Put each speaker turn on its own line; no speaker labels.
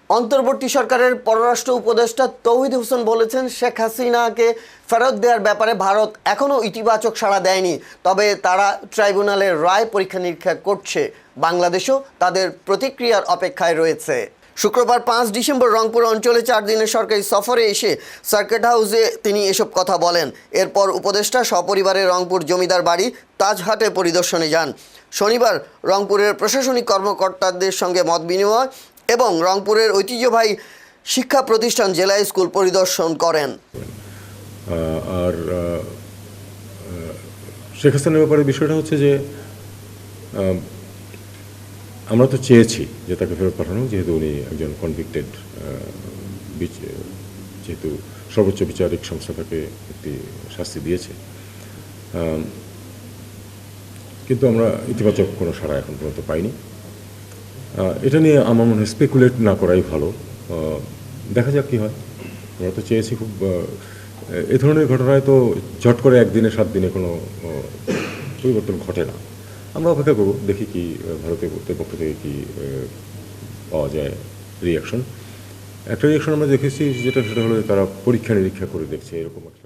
অন্তর্বর্তী সরকারের পররাষ্ট্র উপদেষ্টা তৌহিদ হোসেন বলেছেন, শেখ হাসিনাকে ফেরত দেওয়ার ব্যাপারে ভারত এখনও ইতিবাচক সাড়া দেয়নি, তবে তারা ট্রাইব্যুনালের রায় পরীক্ষা নিরীক্ষা করছে। বাংলাদেশও তাদের প্রতিক্রিয়ার অপেক্ষায় রয়েছে। শুক্রবার 5 ডিসেম্বর রংপুর অঞ্চলে 4 দিনের সরকারি সফরে এসে সার্কিট হাউসে তিনি এসব কথা বলেন। এরপর উপদেষ্টা সপরিবারে রংপুর জমিদার বাড়ি তাজহাটে পরিদর্শনে যান। শনিবার রংপুরের প্রশাসনিক কর্মকর্তাদের সঙ্গে মত বিনিময় এবং রংপুরের ঐতিহ্যবাহী শিক্ষা প্রতিষ্ঠান জেলা স্কুল পরিদর্শন করেন।
আর শেখ হাসিনার ব্যাপারে বিষয়টা হচ্ছে যে আমরা তো চেয়েছি যে তাকে ফেরত পাঠানো, যেহেতু উনি একজন কনভিক্টেড, যেহেতু সর্বোচ্চ বিচারিক সংস্থা তাকে একটি শাস্তি দিয়েছে, কিন্তু আমরা ইতিবাচক কোনো সাড়া এখন পর্যন্ত পাইনি। এটা নিয়ে আমার মনে হয় স্পেকুলেট না করাই ভালো। দেখা যাক কী হয়। আমরা তো চেয়েছি খুব, এ ধরনের ঘটনায় তো ঝট করে 1 দিনে 7 দিনে কোনো পরিবর্তন ঘটে না। আমরা অপেক্ষা করব, দেখি কি ভারতের পক্ষ থেকে কি পাওয়া যায় রিয়াকশন। একটা রিয়াকশন আমরা দেখেছি, সেটা হলো তারা পরীক্ষা নিরীক্ষা করে দেখছে, এরকম একটা